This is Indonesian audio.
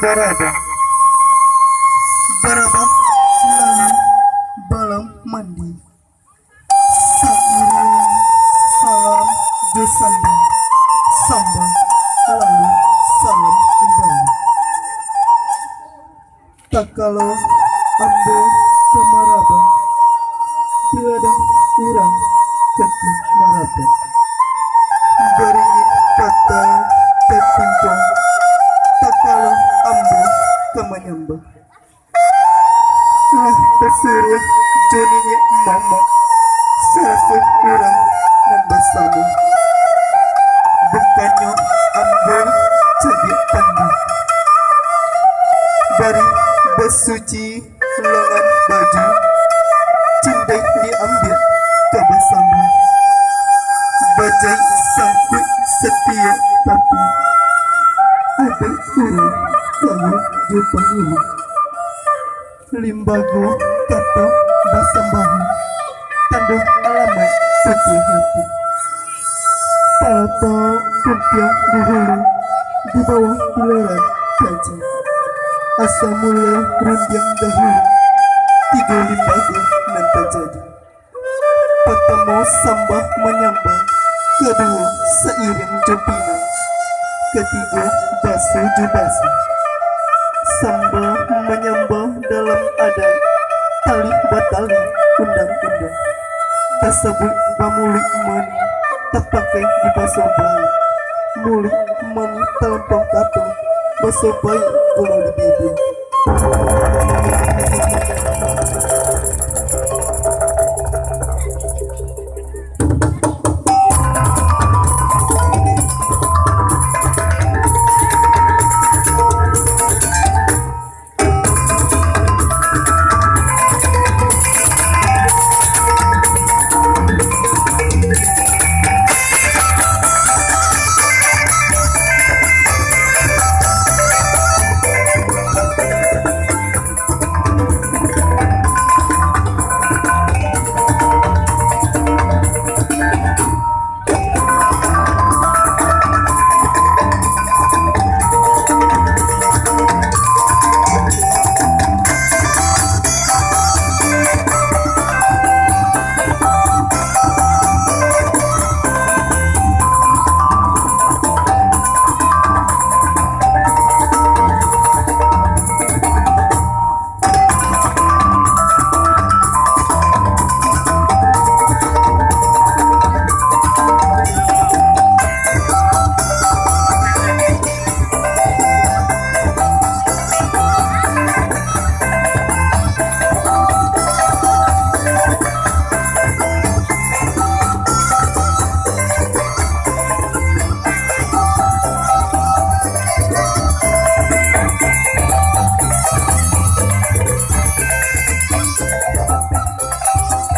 Barada Barada selalu balam mandi seiring salam desamba samba lalu salam kembali tak kalau ambo kemaraba biladang urang ketik maraba beringin kata terpimpong tak kalau ambo kemanyamba lah tersuruh joninya mama serasa kurang membersama bukannya ambo jadi tanda dari bersuci lengan baju cindai diambil ke bersama bajai sangkut setia tapi ada kurang lalu jumpa dulu limbago kata basambahu tanda alamat putih hati palapa kumpiang dahulu di bawah pilaran kaji asa mula rundiang dahulu tiga limbago nan terjadi pertama sambah menyambang kedua seiring jempina ketiga basuh jubasuh sambah menyambah dalam adat tali batali undang-undang tersebut bamulik mani tak pakai di basuh baik mulik mani telempang kata basuh baik kalau di bibir